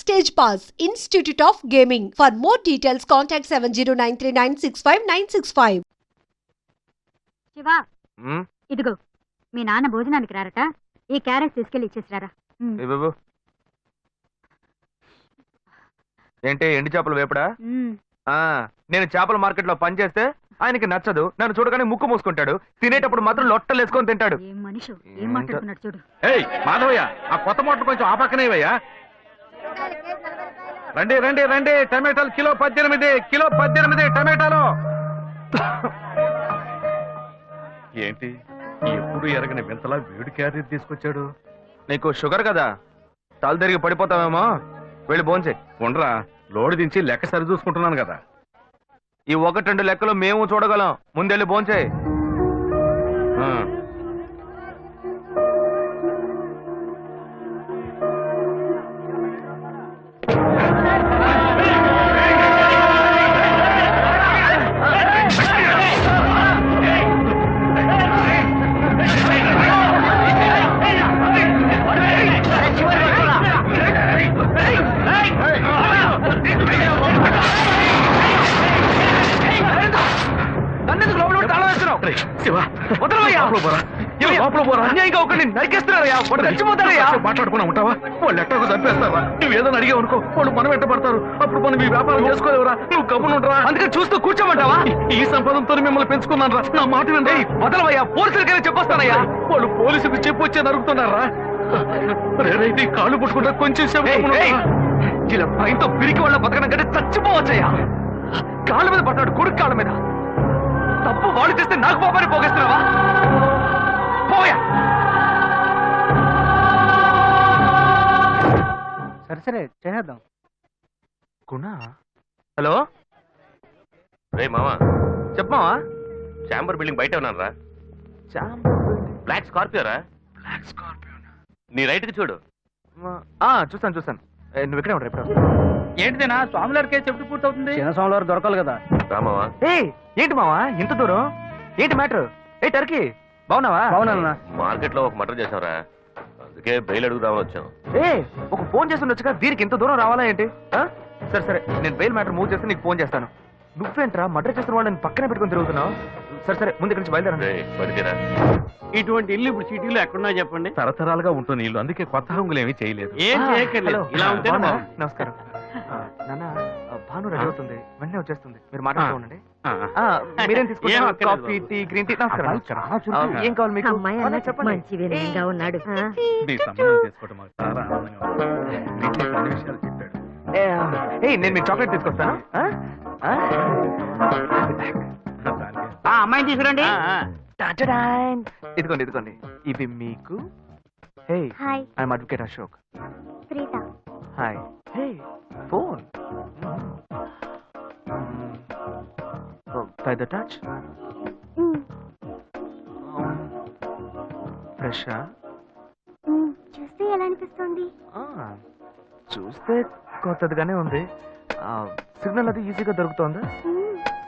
Stage Pass, Institute of Gaming. For more details, contact 7093965965965. Shiva, ఇదిగో మీ నాన్న భోజనానికి రారట, ఈ క్యారెట్ తీసుకెళ్లి ఇచ్చేసిరారా. ఏంటి ఎండి చేపలు వేపడా? నేను చేపల మార్కెట్ లో పనిచేస్తే ఆయనకి నచ్చదు, నన్ను చూడగానే ముక్కు మూసుకుంటాడు, తినేటప్పుడు మాత్రం లొట్టలు వేసుకొని తింటాడు. ఏం మనిషి, ఏం మాట్లాడుతున్నాడు చూడు. ఏయ్ మాధవయ్య, ఆ కొత్త మోటార్ కొంచెం ఆ పక్కనేవయ్యా. రండి రండి రండి, టమాటాలు కిలో 18 టమాటాలు. ఏంటి ఎప్పుడు ఎరగని వింతలా వేడి క్యారీ తీసుకొచ్చాడు? నీకు షుగర్ కదా, తల తిరిగి పడిపోతావేమో, వెళ్ళి భోంచే. ఉండరా, లోడు దించి లెక్క సరి చూసుకుంటున్నాను కదా. ఈ 1-2 లెక్కలు మేము చూడగలం, ముందెళ్ళి భోంచే. మాట్లాడుకున్నా ఉంటావా? వాళ్ళు ఎట్టకు చంపేస్తావా? నువ్వు ఏదో అడిగావు అనుకో, వాళ్ళు మనం ఎట్టబడతారు, అప్పుడు మనం ఈ వ్యాపారం చేసుకోలేవురా. నువ్వు కబునుంటరా, అందుకని చూస్తూ కూర్చోమంటావా? ఈ సంపదంతో మిమ్మల్ని పెంచుకున్నాను రా, నా మాట వినండి. వదలవయ్యా, పోలీసులకైనా చెప్పొస్తానయ్యా. వాళ్ళు పోలీసులకు చెప్పి వచ్చే నరుగుతున్నారా? రేరైతే కాళ్ళు పుట్టుకుంటా కొంచెం ఇలా భయంతో పిరికి వాళ్ళ బతకడం కంటే చచ్చిపోవచ్చయ్యా. కాళ్ళ మీద పడ్డాడు, కొడుకు కాళ్ళ మీద. తప్పు వాళ్ళు చేస్తే నాకు పాపాన్ని పోగేస్తున్నావా? పోయా. సరే చేద్దాం. గుణ, హలో. రే మామా, చెప్పమావా. చాంబర్ బిల్డింగ్ బయట ఉన్నాను రా. బ్లాక్ స్కార్పియో రా. బ్లాక్ స్కార్పియో నీ రైట్ కి చూడు. చూస్తాను. నువ్వు ఇక్కడే ఉంటా. ఇప్పుడు ఏంటిదేనా స్వామివారి కేసు ఎప్పుడు పూర్తవుతుంది? చిన్న స్వామివారు దొరకాలి కదా. రామావా, ఏంటి మావా ఇంత దూరం? ఏంటి మ్యాటర్? టర్కీ బాగున్నావా? బాగున్నా. మార్కెట్ లో ఒక మర్డర్ చేసావురా, అందుకే బెయిల్ అడుగుదామని వచ్చాం. ఒక ఫోన్ చేస్తుండొచ్చుగా, దీనికి ఇంత దూరం రావాలా ఏంటి? సరే నేను బెయిల్ మ్యాటర్ మూవ్ చేస్తే నీకు ఫోన్ చేస్తాను. నువ్వేంట్రా మర్డర్ చేస్తున్న వాళ్ళని పక్కనే పెట్టుకుని తిరుగుతున్నావు? సరే ముందు ఇక్కడి నుంచి బయలుదేరా. ఇటువంటి ఇల్లు ఇప్పుడు సిటీలో ఎక్కడున్నా చెప్పండి. తరతరాలుగా ఉంటుంది ఇల్లు, అందుకే కొత్త హంగులు ఏమీ చేయలేదు. నమస్కారం నాన్న. భాను రెడీ అవుతుంది, వెంటనే వచ్చేస్తుంది, మీరు మాట్లాడుతూ ఉండండి. మీరేం తీసుకుంటారు? Coffee, tea, green tea? నమస్కారం. ఏం కావాలి మీకు? చెప్పండి. నేను మీకు చాక్లెట్ తీసుకొస్తాను. అమ్మాయిని తీసుకురండి. ఇదిగోండి, ఇవి మీకు. I'm advocate Ashok. Hi. Phone by the touch. Fresh చూస్తే ఎలా అనిపిస్తుంది? చూస్తే కొత్తదిగానే ఉంది. సిగ్నల్ అది ఈజీగా దొరుకుతోందా?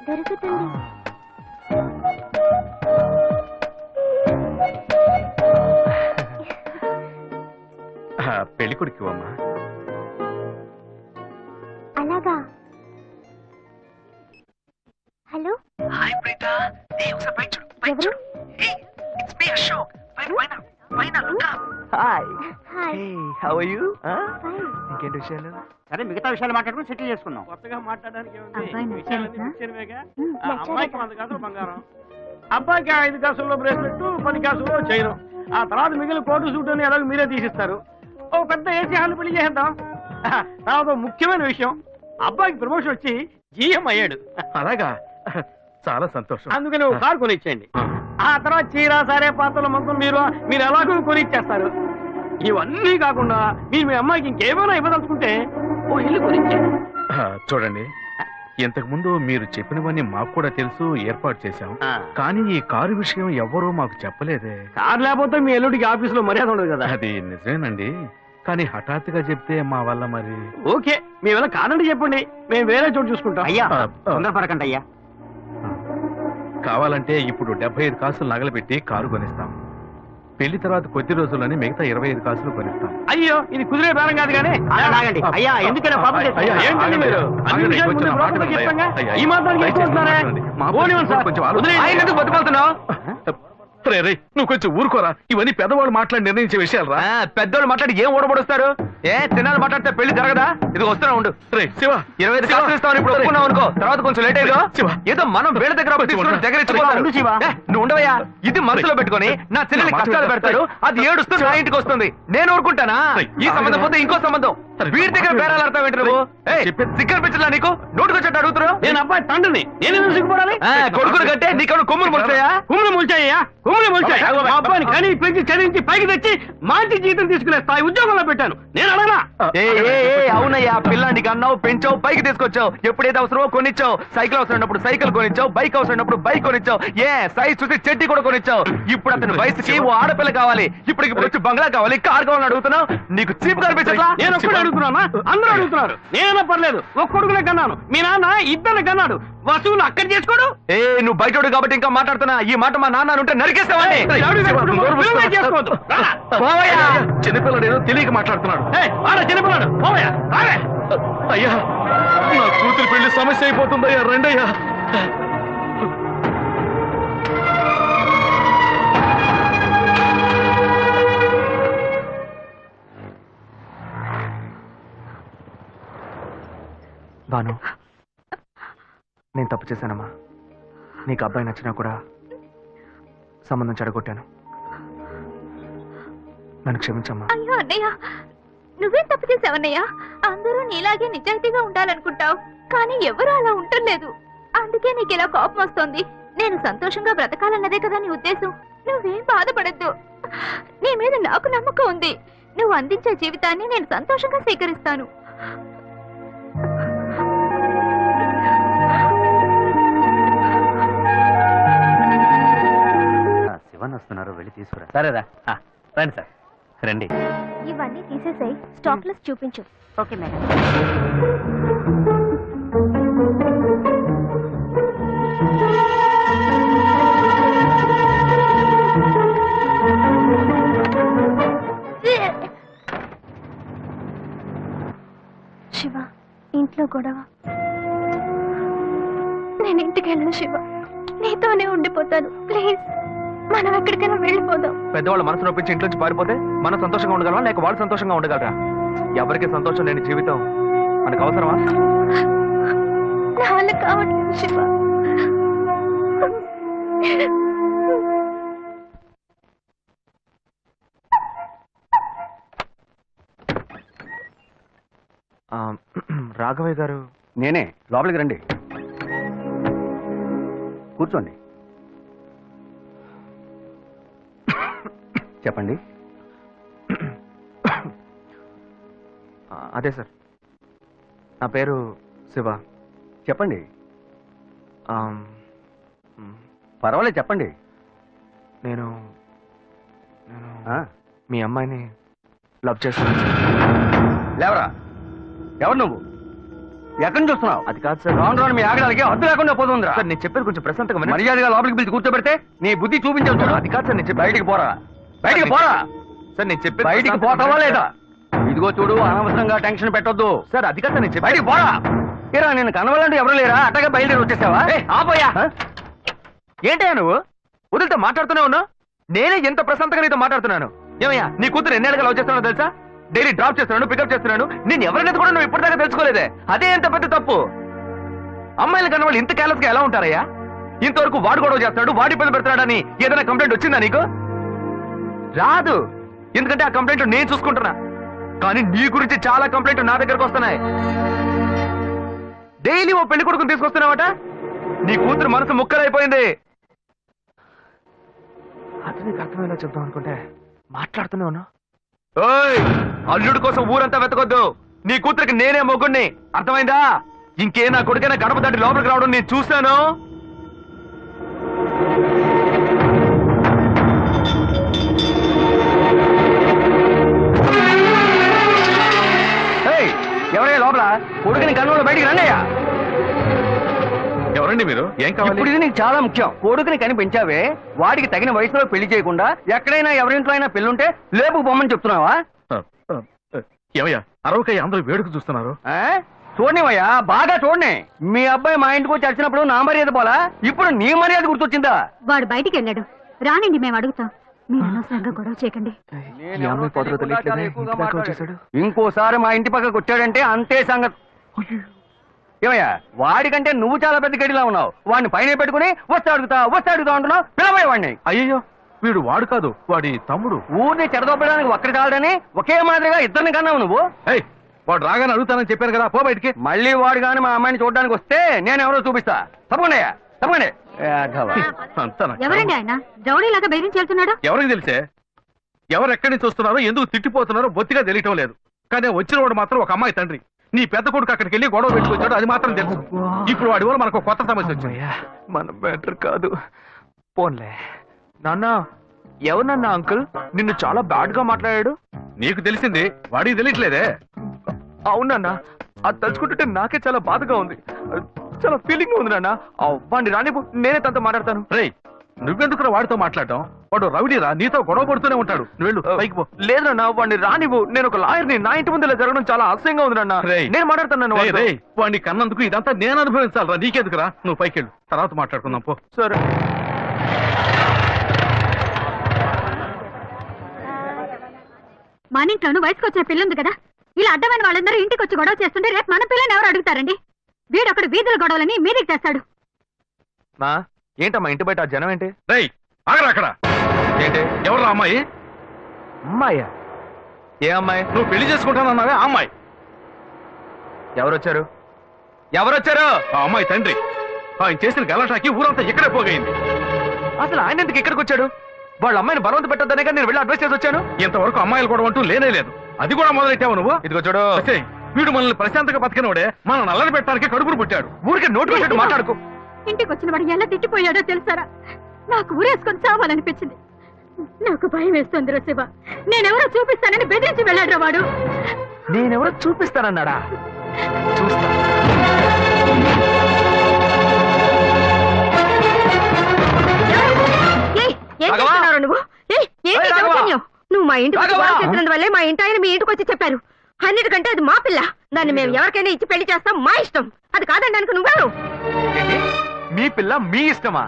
దొరుకుతుంది. పెళ్లి కొడుకు అమ్మా. అలాగా. హలో. హాయ్ ప్రీత. ఎవరు? It's me Ashok. పైన look up. Hi. How are you? ఇంకేంటి విషయాలు? సరే మిగతా విషయాలు మాట్లాడుకుని సెటిల్ చేసుకుందాం. కొత్తగా మాట్లాడడానికి అమ్మాయికి 100 కాసులు బంగారం, అబ్బాయికి 5 కాసుల్లో బ్రేస్లెట్, 10 కాసుల్లో చైన్. ఆ తర్వాత మిగిలిన కోటు సూట్ అని ఎలాగో మీరే తీసిస్తారు. ఓ పెద్ద ఏసీ హాల్ పెళ్లి చేద్దాం. తర్వాత ముఖ్యమైన విషయం, అబ్బాయికి ప్రమోషన్ వచ్చి జీఎం అయ్యాడు. అలాగా, చాలా సంతోషం. అందుకని ఒక కారు కొనిచ్చేయండి. ఆ తర్వాత చీర, సరే పాత్రల మొత్తం మీరు ఎలాగో కొనిచ్చేస్తారు. ఇవన్నీ కాకుండా మీరు మీ అమ్మాయికి ఇంకేమైనా ఇవ్వదలుచుకుంటే ఓ ఇల్లు కొనిచ్చేయండి. చూడండి, ఇంతకు ముందు మీరు చెప్పినవన్నీ మాకు కూడా తెలుసు, ఏర్పాటు చేశాం. కానీ ఈ కారు విషయం ఎవ్వరూ మాకు చెప్పలేదే. కారు లేకపోతే మీ ఎల్లుడికి ఆఫీసులో మర్యాద ఉండదు కదా. అది నిజమేనండి, కానీ హఠాత్తుగా చెప్తే మా వల్ల మరి. ఓకే, మీ వల్ల కాదండి చెప్పండి, మేము వేరే చోటు చూసుకుంటాం. అయ్యా తొందరపడకండి అయ్యా. కావాలంటే ఇప్పుడు 75 కాసులు నగలు పెట్టి కారు కొనిస్తాం. పెళ్లి తర్వాత కొద్ది రోజుల్లోనే మిగతా 25 కాసులు కొనిస్తాను. అయ్యో ఇది కుదిరే బేరం కాదు కానీ ఆగండి అయ్యా, ఎందుకైనా పాపం చేస్తారు? అయ్యా, ఏంటండి మీరు అన్ని విషయాలు ముందు బ్రోకర్లకు చెప్తాంగా? ఈ మాత్రానికి ఎక్కువ వస్తున్నారే? పోనివ్వండి సార్. వదిలేయండి. ఆయన ఎందుకు బతిమాలుతున్నావు? రే నువ్వు కొంచెం ఊరుకోరా. ఇవన్నీ పెద్దవాళ్ళు మాట్లాడి నిర్ణయించే విషయాలు రా. పెద్దోళ్ళు మాట్లాడి ఏం ఓడబడుస్తారు? చిన్నాళ్ళు మాట్లాడితే పెళ్లి జరగదా? ఇది వస్తున్నా ఉండు. రే శివ, 25 కాసులు ఇస్తామని ఇప్పుడు ఒప్పుకున్నావు అనుకో, తర్వాత కొంచెం లేట్ అయ్యో శివ. ఏదో మనం వీళ్ళ దగ్గర దగ్గర ఉండు శివ. నువ్వు ఉండవయ్యా. ఇది మనసులో పెట్టుకొని నా చెల్లెలి కష్టాలు పెడతారు, అది ఏడుస్తూ నా ఇంటికి వస్తుంది, నేను ఊరుకుంటానా? ఈ సంబంధం పోతే ఇంకో సంబంధం. వీడి దగ్గర బేరాలు ఆడతావు ఏంటి నువ్వు? సిక్కర్ పిచ్చలా నీకు? నోటుకొచ్చేట్టు అడుగుతున్నావు? నేను అబ్బాయి తండ్రిని, నేను ఎందుకు సిగ్గుపడాలి? కొడుకుని కంటే నీకు కొమ్ములు ముడిచాయా? కుమ్ములు ముల్చాయ్యా, కుమ్ములు ముల్చాయి. మా అబ్బాయిని కని పెంచి చదివించి పైకి తెచ్చి మంచి జీతం తీసుకునే స్థాయి ఉద్యోగంలో పెట్టాను. నేను అడగనా? అవునయ్యా, పిల్లానికి అన్నావు, పెంచావు, పైకి తీసుకొచ్చావు. ఎప్పుడైతే అవసరమో కొనిచ్చావు. సైకిల్ అవసరం ఉన్నప్పుడు సైకిల్ కొనిచ్చావు, బైక్ అవసరం ఉన్నప్పుడు బైక్ కొనిచ్చావు. సైజ్ చూసి చెడ్డీ కూడా కొనిచ్చావు. ఇప్పుడు అతని వయసుకి ఓ ఆడపిల్ల కావాలి, ఇప్పుడు వచ్చి బంగ్లా కావాలి, కార్ కావాలని అడుగుతున్నావు. నీకు చీప్ కనిపించట్లా? నేను ఒక్కడే అడుగుతున్నా, అందరూ అడుగుతున్నారు. నేనైనా పర్లేదు, ఒక్క కొడుకునే కన్నాను, మీ నాన్న ఇద్దరిని కన్నాడు. వసూలు అక్కడ చేసుకోడు. నువ్వు బయటోడు కాబట్టి ఇంకా మాట్లాడుతున్నా. ఈ మాట మా నాన్న ఉంటే నరికేస్తావని. చేసుకోవద్దు. చిన్నపిల్లడు ఏదో తెలియక మాట్లాడుతున్నాడు. చిన్నపిల్లాడు అయ్యా, నా కూతురు పెళ్లి సమస్య అయిపోతుందయ్యా, రండయ్యా. బాను, నేను తప్పు చేశానమ్మా. నీకు అబ్బాయి నచ్చినా కూడా సంబంధం చెడగొట్టాను. నన్ను క్షమించమ్మా. అయ్యో అన్నయ్య, నువ్వేం తప్పు చేసావన్నయ్య? అందరూ నీలాగే నిజాయితీగా ఉండాలనుకుంటావు, కానీ ఎవరు అలా ఉండలేదు. అందుకే నీకు ఇలా కోపం వస్తుంది. నేను సంతోషంగా బ్రతకాలన్నదే కదా నీ ఉద్దేశం. నువ్వేం బాధపడద్దు. నీ మీద నాకు నమ్మకం ఉంది. నువ్వు అందించే జీవితాన్ని నేను సంతోషంగా స్వీకరిస్తాను. శివన్ వస్తున్నారు, వెళ్ళి తీసుకురా. సరేరా, రండి సార్, రండి. ఇవన్నీ తీసేసాయి, స్టాక్ లిస్ట్ చూపించు. Okay madam. శివ, ఇంట్లో గొడవ. నేను ఇంటికి వెళ్ళను శివ, నీతోనే ఉండిపోతాను. ప్లీజ్, మనం ఎక్కడికైనా వెళ్ళిపోదాం. పెద్దవాళ్ళు మనసు నొప్పించి ఇంట్లోంచి పారిపోతే మనం సంతోషంగా ఉండగలమా, లేక వాళ్ళు సంతోషంగా ఉండగలరా? ఎవరికి సంతోషం లేని జీవితం మనకు అవసరమా? నా వల్ల కావట్లేదు శివ. రాఘవయ్య గారు. నేనే, లోపలికి రండి, కూర్చోండి. చెప్పండి. అదే సార్, నా పేరు శివ. చెప్పండి. పర్వాలేదు, చెప్పండి. నేను మీ అమ్మాయిని లవ్ చేస్తాను. లేవరా, ఎవరు నువ్వు? ఎక్కడి నుంచి చూస్తున్నావు? అది కాదు సార్. రాను రాను మీ ఆగడానికి హద్దు లేకుండా పోతుందిరా. సార్, నేను చెప్పేది కొంచెం ప్రశాంతంగా వినండి. మర్యాదగా లోపలికి పిలిచి కూర్చోబెడితే నీ బుద్ధి చూపించావు. అది కాదు సార్, నేను చెప్పి బయటికి పోరా, బయటికి పోరా. సార్, నేను చెప్పేది బయటికి పోతావా లేదా? ఇదిగో చూడు, అనవసరంగా టెన్షన్ పెట్టొద్దు. సార్, అది కాదు సార్, నేను చెప్పి బయటికి పోరా. ఏరా, నేను కనవాలంటే ఎవరు లేరా? అట్టగా బయలుదేరి వచ్చేసావా? ఆపోయా. ఏంటయ్యా నువ్వు వదిలితో మాట్లాడుతూనే ఉన్నావు? నేనే ఎంత ప్రశాంతంగా నీతో మాట్లాడుతున్నాను. ఏమయ్యా, నీ కూతురు ఎన్నేళ్ళగా లవ్ చేస్తున్నావు తెలుసా? డైలీ డ్రాప్ చేస్తున్నాను, పికప్ చేస్తున్నాను. నేను ఎవరినైతే కూడా నువ్వు ఇప్పటిదాకా తెలుసుకోలేదే. అదే ఎంత పెద్ద తప్పు. అమ్మాయిలు కన్నా వాళ్ళు ఇంత కేర్లెస్ గా ఎలా ఉంటారయ్యా? ఇంతవరకు వాడు గొడవ చేస్తాడు, వాడి పని పెడతాడని ఏదైనా కంప్లైంట్ వచ్చిందా నీకు? రాదు, ఎందుకంటే ఆ కంప్లైంట్ నేను చూసుకుంటున్నా. కానీ నీ గురించి చాలా కంప్లైంట్ నా దగ్గరకు వస్తున్నాయి. డైలీ ఓ పెళ్లి కొడుకుని తీసుకొస్తున్నావట. నీ కూతురు మనసు ముక్కలైపోయింది. అది నీకు అర్థమయ్యేలా చెప్తాం అనుకుంటే మాట్లాడుతూనే ఉన్నా. అల్లుడు కోసం ఊరంతా వెతకొద్దు. నీ కూతురికి నేనే మొగ్గుణ్ణి, అర్థమైందా? ఇంకే నా కొడుకైనా గడప దాటి లోపలికి రావడం నేను చూశాను. ఎవరయ్యా లోపల? కొడుకుని కన్నులో బయటికి రండియ్యా. ఎవరు ఎవరండి మీరు? ఏం ఇప్పుడు కావాలి? ఇది నీకు చాలా ముఖ్యం. కొడుకుని కనిపించావే, వాడికి తగిన వయసులో పెళ్లి చేయకుండా ఎక్కడైనా ఎవరింట్లో అయినా పెళ్ళుంటే లేపుకు పొమ్మని చెప్తున్నావా? ఏమయ్యా అరవకయ్య అందరూ వేడుక చూస్తున్నారు. చూడనివయ్యా, బాగా చూడని. మీ అబ్బాయి మా ఇంటికి వచ్చి వచ్చినప్పుడు నా మర్యాద పోలా, ఇప్పుడు నీ మర్యాద గుర్తొచ్చిందా? వాడు బయటికి వెళ్ళాడు, రానండి మేము అడుగుతాం. మీరు అనవసరంగా గొడవ చేయకండి. ఇంకోసారి మా ఇంటి పక్కకు వచ్చాడంటే అంతే సంగతి. ఏమయ్యా, వాడికంటే నువ్వు చాలా పెద్ద గడిలా ఉన్నావు. వాడిని పైన పెట్టుకుని వస్తే అడుగుతా అంటున్నావు. పిలవయ్య వాడిని. అయ్యో వీడు వాడు కాదు, వాడి తమ్ముడు. ఊరిని చెడదొబ్బడానికి ఒక్కడి చాలడని ఒకే మాదిరిగా ఇద్దరిని కన్నావు నువ్వు. ఏయ్, వాడు రాగానే అడుగుతానని చెప్పాను కదా, పో బయటికి. మళ్ళీ వాడు గాని మా అమ్మాయిని చూడడానికి వస్తే నేను ఎవరో చూపిస్తా. తప్పకుండా తప్పకుండా. అంతా నాకు ఎవరండి ఆయన రౌడీలాగా బెదిరించి వెళ్తున్నాడు? ఎవరికి తెలిసే? ఎవరు ఎక్కడి నుంచి వస్తున్నారో, ఎందుకు తిట్టిపోతున్నారో బొత్తిగా తెలియటం లేదు. కానీ వచ్చిన వాడు మాత్రం ఒక అమ్మాయి తండ్రి. నీ పెద్ద కొడుకు అక్కడికి వెళ్ళి గొడవ పెట్టుకొచ్చాడు, అది మాత్రం తెలుసు. ఇప్పుడు వాడి వల్ల మనకు కొత్త సమస్య వచ్చింది. మన బెటర్ కాదు. పోన్లే నాన్న. ఎవరన్నా అంకుల్ నిన్ను చాలా బ్యాడ్ గా మాట్లాడాడు? నీకు తెలిసింది, వాడికి తెలియట్లేదే. అవునన్నా, అది తలుచుకుంటుంటే నాకే చాలా బాధగా ఉంది. చాలా ఫీలింగ్ ఉంది నాన్న. వాడిని రానిపో, నేనే తనతో మాట్లాడతాను. రేయ్, నువ్వెందుకు వాడితో మాట్లాడటం? వాడు రౌడీరా, నీతో గొడవ పడుతూనే ఉంటాడు. నువ్వు వెళ్ళు, పైకి పో. లేదన్నా, వాడిని రానివ్వు. నేను ఒక లాయర్ని. నా ఇంటి ముందు ఇలా జరగడం చాలా అసహ్యంగా ఉంది నాన్న. రేయ్, నేను మాట్లాడతాను. వాడిని కన్నందుకు ఇదంతా నేను అనుభవించాలరా, నీకెందుకురా? నువ్వు పైకి వెళ్ళు, తర్వాత మాట్లాడుకుందాం పో. సరే. మన ఇంట్లోనూ వయసుకు వచ్చిన పిల్లుంది కదా, ఇలా అడ్డమైన వాళ్ళందరూ ఇంటికి వచ్చి గొడవ చేస్తుంటే రేపు మన పిల్లని ఎవరు అడుగుతారండి? వీడొకడు వీధుల గొడవలని మీదికి తెస్తాడు. మా ఏంటమ్మా ఇంటి బయట ఆ జనం ఏంటి? రేయ్, ఆగరా అక్కడ. ఏంటి? ఎవరు అమ్మాయి? అమ్మాయ్యా? ఏ అమ్మాయి? నువ్వు పెళ్లి చేసుకుంటానన్నావే ఆ అమ్మాయి. ఎవరొచ్చారు? ఎవరొచ్చారు? ఆ అమ్మాయి తండ్రి. ఆయన చేసిన గలాటాకి ఊరంతా ఇక్కడే పోగైంది. అసలు ఆయన ఎందుకు ఇక్కడికి వచ్చాడు? వాళ్ళ అమ్మాయిని బలవంత పెట్టొద్దనే నేను వెళ్ళి అడ్వైస్ చేసి వచ్చాను. ఇంతవరకు అమ్మాయిలు కూడా అంటూ లేనే లేదు. అది కూడా మొదలెట్టావు నువ్వు. ఇదిగో చూడు, వీడు మనల్ని ప్రశాంతంగా బతికినోడే మన నల్లని పెట్టడానికి కడుపును పుట్టాడు. ఊరికే నోటు పెట్టట్టు మాట్లాడుకో. ఇంటికి వచ్చిన వాడు ఎలా తిట్టిపోయాడో తెలుసారా? నాకు ఊరేసుకొని చావాలనిపించింది. నాకు భయం వేస్తుంది రా శివ. నేనెవరో చూపిస్తానని బెదిరించి వెళ్ళాడు వాడు. నేనెవరో చూపిస్తానన్నాడా? చూస్తా. నువ్వు నువ్వు మా ఇంటికి చేసినందువల్లే మా ఇంటి ఆయన మీ ఇంటికి వచ్చి చెప్పారు. అన్నిటికంటే అది మా పిల్ల. దాన్ని మేము ఎవరికైనా ఇచ్చి పెళ్లి చేస్తాం, మా ఇష్టం. అది కాదనడానికి నువ్వెవరు? మీ పిల్ల మీ ఇష్టమా?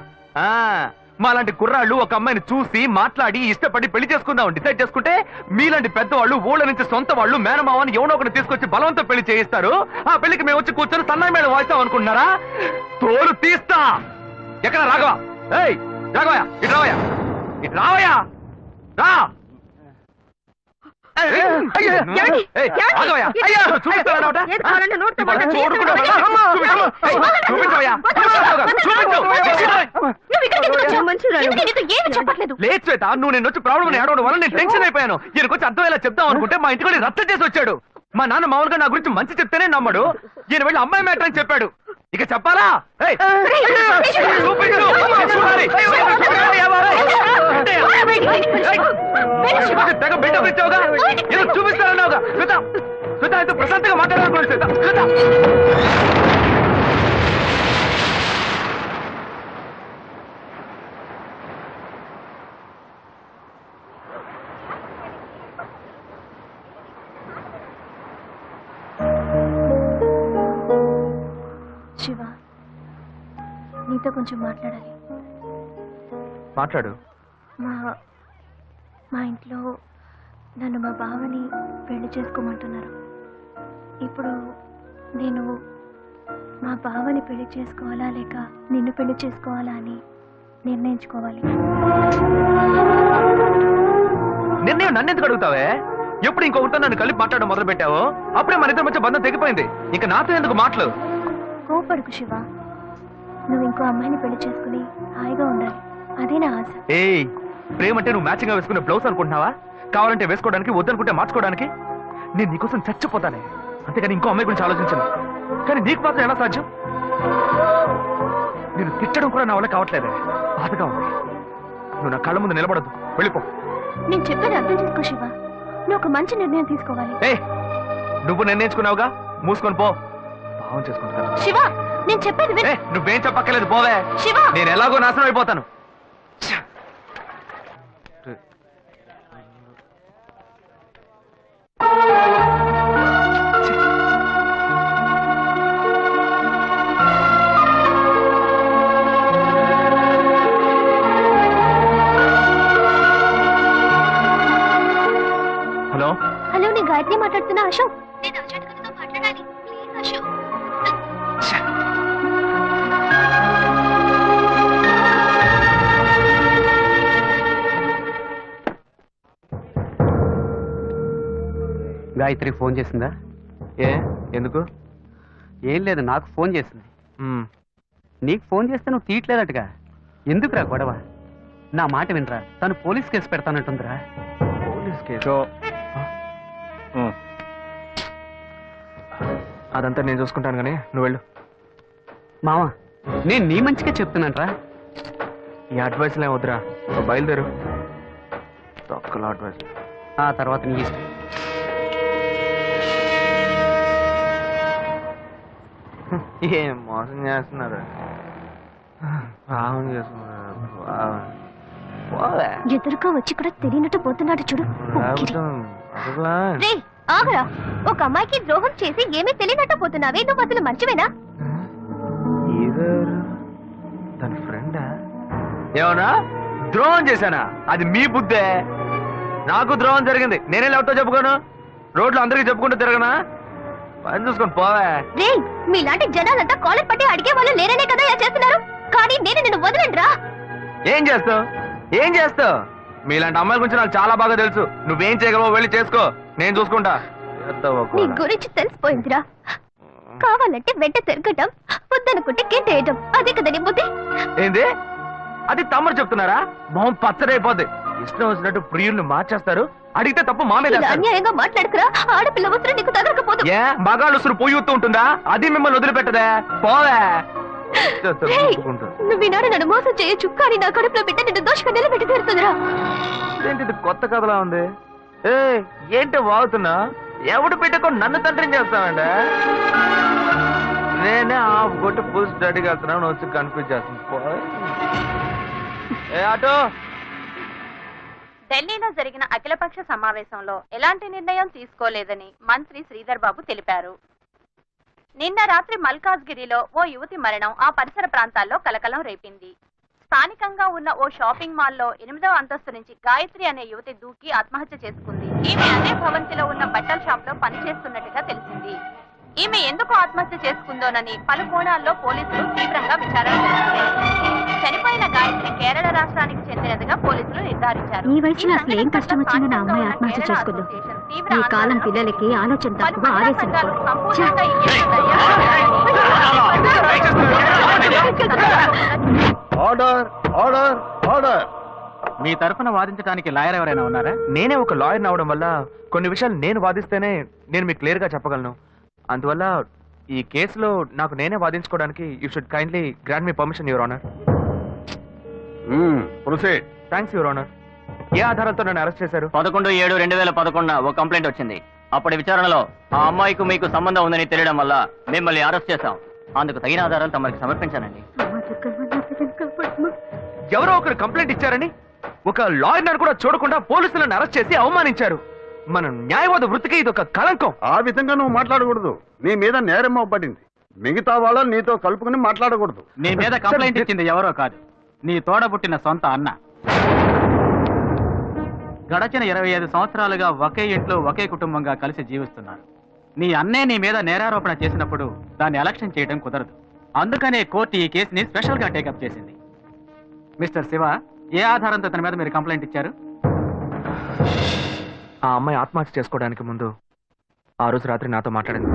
మాలాంటి కుర్రాళ్ళు ఒక అమ్మాయిని చూసి మాట్లాడి ఇష్టపడి పెళ్లి చేసుకుందాం డిసైడ్ చేసుకుంటే, మీలాంటి పెద్దవాళ్ళు ఊళ్ళ నుంచి సొంత వాళ్ళు మేనమావని ఎవడో ఒకటి తీసుకొచ్చి బలవంతం పెళ్లి చేయిస్తారు. ఆ పెళ్లికి మేము వచ్చి కూర్చొని సన్నాయి మేళ వాయిస్తాం అనుకుంటున్నారా? తోలు తీస్తా. ఎక్కడ రాఘవ? ఏయ్ రాఘవయ్య, ఇటు రావయ్యా, ఇటు రావయ్యా, రా. లేదు శ్వేత, నువ్వు నేను వచ్చి ప్రాబ్లం ఏడవడం వల్ల నేను టెన్షన్ అయిపోయాను. ఈయనకు వచ్చి అర్థమయ్యేలా చెప్తాం అనుకుంటే మా ఇంటికి వెళ్ళి రచ్చ చేసి వచ్చాడు. మా నాన్న మామూలుగా నా గురించి మంచి చెప్తేనే నమ్మడు. ఈయన వెళ్ళి అమ్మాయి మ్యాటర్ అని చెప్పాడు. ఇక చెప్పాలా? తెగ బిల్డప్ ఇచ్చావుగా, ఏదో చూపిస్తానన్నావుగా. శ్వేత, శ్వేత అయితే ప్రశాంతంగా మాట్లాడాలనుకున్నాను. శ్వేత, శ్వేత. శివ, నీతో కొంచెం మాట్లాడాలి. మాట్లాడు. మా ఇంట్లో నన్ను మా బావని పెళ్లి చేసుకోమంటున్నారు. ఇప్పుడు నేను మా బావని పెళ్లి చేసుకోవాలా లేక నిన్ను పెళ్లి చేసుకోవాలా అని నిర్ణయించుకోవాలి. నిర్ణయం నన్నెందుకు అడుగుతావే? ఎప్పుడు ఇంకొకరితో నన్ను కలిపి మాట్లాడడం మొదలు పెట్టావో అప్పుడే మన ఇద్దరి మధ్య బంధం తెగిపోయింది. ఇంకా నాతో ఎందుకు మాటలు? కోపడుకు శివ. నువ్వు ఇంకో అమ్మాయిని పెళ్లి చేసుకుని హాయిగా ఉండాలి, అదే నా ఆశ. ఏయ్, ప్రేమ అంటే నువ్వు మ్యాచింగ్ గా వేసుకునే బ్లౌజ్ అనుకుంటున్నావా? కావాలంటే వేసుకోవడానికి, వద్దనుకుంటే మార్చుకోవడానికి. నేను నీకోసం చచ్చిపోతానే, అంతేగాని ఇంకో అమ్మాయి గురించి ఆలోచించను. కానీ నీకు మాత్రం ఎలా సాధ్యం? నేను తిట్టడం కూడా నా వల్ల కావట్లేదే, బాధగా ఉంది. నువ్వు నా కళ్ళ ముందు నిలబడద్దు, వెళ్ళిపో. నేను చెప్పేది అర్థం చేసుకో శివ. నువ్వు ఒక మంచి నిర్ణయం తీసుకోవాలి. ఏ, నువ్వు నిర్ణయించుకున్నావుగా, మూసుకొని పో. భావం చేసుకుంటా శివ. నేను చెప్పేది విను. నువ్వేం చెప్పక్కర్లేదు పోవే. శివ నేను ఎలాగో నాశనం అయిపోతాను. హలో హలో, నేను గాయత్రి మాట్లాడుతున్నా. అశోక్, నేను అర్జెంట్ గా నీతో మాట్లాడాలి. ప్లీజ్ అశోక్. గాయత్రి ఫోన్ చేసిందా? ఏ ఎందుకు? ఏం లేదు, నాకు ఫోన్ చేసింది. నీకు ఫోన్ చేస్తే నువ్వు తీయట్లేదటగా. ఎందుకురా గొడవ? నా మాట వినరా, తను పోలీస్ కేసు పెడతానంటుందిరా. Police case? అదంతా నేను చూసుకుంటాను కానీ నువ్వు వెళ్ళు. మావా, నేను నీ మంచిగా చెప్తున్నానరా. ఈ అడ్వైస్లే వద్దురా, నువ్వు బయలుదేరు. తొక్కల అడ్వైస్. ఆ తర్వాత నీ ఇష్టం. ఏం మోసం చేస్తున్నారు, పాపం చేస్తున్నారు. ఎదురుగా వచ్చి కూడా తెలియనట్టు పోతున్నాడు చూడు. రేయ్, ఆగరా. ఒక అమ్మాయికి ద్రోహం చేసి ఏమీ తెలియనట్టు పోతున్నావే, నువ్వు అసలు మంచివేనా? తన ఫ్రెండా? ఏమన్నా ద్రోహం చేశానా? అది మీ బుద్ధే. నాకు ద్రోహం జరిగింది, నేనే ఎవరితో చెప్పుకోను? రోడ్లు అందరికీ చెప్పుకుంటూ తిరగనా? పని చూసుకొని పోవే. రేయ్, మీలాంటి జనాలంతా కాలర్ పట్టి అడిగే వాళ్ళు లేరనే కదా ఇలా చేస్తున్నారు. కానీ నేను నిన్ను వదలండిరా. ఏం చేస్తావు? ఏం చేస్తావు? మీలాంటి అమ్మాయిల గురించి నాకు చాలా బాగా తెలుసు. నువ్వేం చేయగలవో వెళ్ళి చేసుకో, నేను చూసుకుంటా. నీ గురించి తెలిసిపోయిందిరా. కావాలంటే వెంట తిరగటం, వద్దనుకుంటే గెంటేయటం, అదే కదా నీ బుద్ధి. ఏంది? అది తమ్ముడు చెప్తున్నారా? మొహం పచ్చడైపోద్ది. ఇష్టం వచ్చినట్టు ప్రియుల్ని మార్చేస్తారు. అడిగితే తప్పు మా మీద ఇలా అన్యాయంగా మాట్లాడుకురా. ఆడపిల్ల వస్త్రం నీకు తగలకపోదు. ఏ మగాళ్ళు ఉసురు పొయ్యి ఉంటుందా? అది మిమ్మల్ని వదిలిపెట్టదే. పోవే. నువ్వు ఈనాడు నన్ను మోసం చేయొచ్చు, కానీ నా కడుపులో బిడ్డ నిన్ను దోషంగా నిలబెట్టి తీరుతుందిరా. ఏంటి కొత్త కథలా ఉంది? ఏ ఏంటి వాగుతున్నా? ఎవడు పెట్టుకో నన్ను తండ్రిని చేస్తావంటే? నేనే ఆఫ్ కొట్టి ఫుల్ స్టడీకి వెళ్తున్నాను, వచ్చి కన్ఫ్యూజ్ చేస్తుంది. ఏ ఆటో. ఢిల్లీలో జరిగిన అఖిలపక్ష సమావేశంలో ఎలాంటి నిర్ణయం తీసుకోలేదని మంత్రి శ్రీధర్ బాబు తెలిపారు. నిన్న రాత్రి మల్కాజ్గిరిలో ఓ యువతి మరణం ఆ పరిసర ప్రాంతాల్లో కలకలం రేపింది. స్థానికంగా ఉన్న ఓ షాపింగ్ మాల్లో 8వ అంతస్తు నుంచి గాయత్రి అనే యువతి దూకి ఆత్మహత్య చేసుకుంది. ఈమె అదే భవంతిలో ఉన్న బట్టల షాప్ లో పనిచేస్తున్నట్టుగా తెలిసింది. ఈమె ఎందుకు ఆత్మహత్య చేసుకుందోనని పలు కోణాల్లో పోలీసులు తీవ్రంగా విచారణ చేస్తున్నారు. చనిపోయిన గాయత్రి కేరళ రాష్ట్రానికి చెందినదిగా పోలీసులు నిర్ధారించారు. ఈ వయసులో అసలు ఏం కష్టం వచ్చిందని ఆ అమ్మాయి ఆత్మహత్య చేసుకుంది. ఈ కాలం పిల్లలకి ఆలోచన తక్కువ, ఆవేశం ఆర్డర్ ఆర్డర్ ఆర్డర్. మీ తరఫున వాదించడానికి లాయర్ ఎవరైనా ఉన్నారా? నేనే ఒక లాయర్ అవడం వల్ల కొన్ని విషయాలు నేను వాదిస్తేనే నేను మీకు క్లియర్ గా చెప్పగలను. అందువల్ల ఈ కేసులో నాకు నేనే వాదించుకోవడానికి you should kindly grant me permission, your honour. Proceed. Thanks your honour. ఏ ఆధారంతో నన్ను అరెస్ట్ చేశారు? 11/7/2011 ఒక కంప్లైంట్ వచ్చింది. అప్పటి విచారణలో ఆ అమ్మాయికి మీకు సంబంధం ఉందని తెలియడం వల్ల మిమ్మల్ని అరెస్ట్ చేశాం. అందుకు తగిన ఆధారాలు తమకి సమర్పించానండి. ఎవరో ఒకరు కంప్లైంట్ ఇచ్చారని ఒక లాయర్ కూడా చూడకుండా పోలీసులను అరెస్ట్ చేసి అవమానించారు. మన న్యాయవాద వృత్తికి ఇది ఒక కళంకం. ఆ విధంగా నువ్వు మాట్లాడకూడదు. నీ మీద నేరం పడింది. మిగతా వాళ్ళని నీతో కలుపుకుని మాట్లాడకూడదు. నీ మీద కంప్లైంట్ ఇచ్చింది ఎవరో కాదు, నీ తోడబుట్టిన సొంత అన్న. గడచిన 25 సంవత్సరాలుగా ఒకే ఇంట్లో ఒకే కుటుంబంగా కలిసి జీవిస్తున్నారు. నీ అన్నే నీ మీద నేరారోపణ చేసినప్పుడు దాన్ని ఎలక్షన్ చేయడం కుదరదు. అందుకనే కోర్టు ఈ కేసుని స్పెషల్ గా టేకప్ చేసింది. మిస్టర్ శివ, ఏ ఆధారంతో తన మీద మీరు కంప్లైంట్ ఇచ్చారు? ఆ అమ్మాయి ఆత్మహత్య చేసుకోవడానికి ముందు ఆ రోజు రాత్రి నాతో మాట్లాడింది.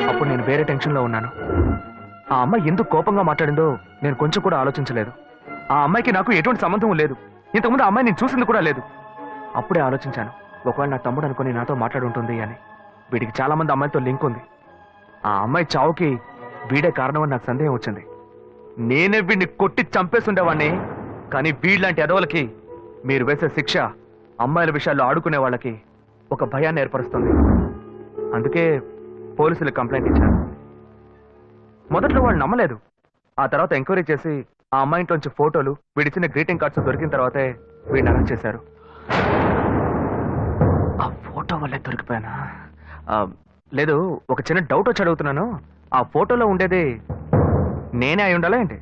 అప్పుడు నేను వేరే టెన్షన్ లో ఉన్నాను. ఆ అమ్మాయి ఎందుకు కోపంగా మాట్లాడిందో నేను కొంచెం కూడా ఆలోచించలేదు. ఆ అమ్మాయికి నాకు ఎటువంటి సంబంధం లేదు. ఇంతకుముందు ఆ అమ్మాయి నేను చూసింది కూడా లేదు. అప్పుడే ఆలోచించాను, ఒకవేళ నా తమ్ముడు అనుకుని నాతో మాట్లాడుంటుంది అని. వీడికి చాలా మంది అమ్మాయిలతో లింక్ ఉంది. ఆ అమ్మాయి చావుకి వీడే కారణమని నాకు సందేహం వచ్చింది. నేనే వీడిని కొట్టి చంపేస్తుండేవాడిని. కానీ వీళ్ళంటి ఎదవలకి మీరు వేసే శిక్ష అమ్మాయిల విషయాల్లో ఆడుకునే వాళ్ళకి ఒక భయాన్ని ఏర్పరుస్తుంది. అందుకే పోలీసులకు కంప్లైంట్ ఇచ్చాను. మొదట్లో వాళ్ళు నమ్మలేదు. ఆ తర్వాత ఎంక్వైరీ చేసి ఆ అమ్మాయి ఇంట్లోంచి ఫోటోలు, వీడిచ్చిన గ్రీటింగ్ కార్డ్స్ దొరికిన తర్వాతే వీడిని అరెస్ట్ చేశారు. ఆ ఫోటో వల్లే దొరికిపోయానా? లేదు, ఒక చిన్న డౌట్ వచ్చి అడుగుతున్నాను. ఆ ఫోటోలో ఉండేది నేనే అయి ఉండాలా ఏంటి?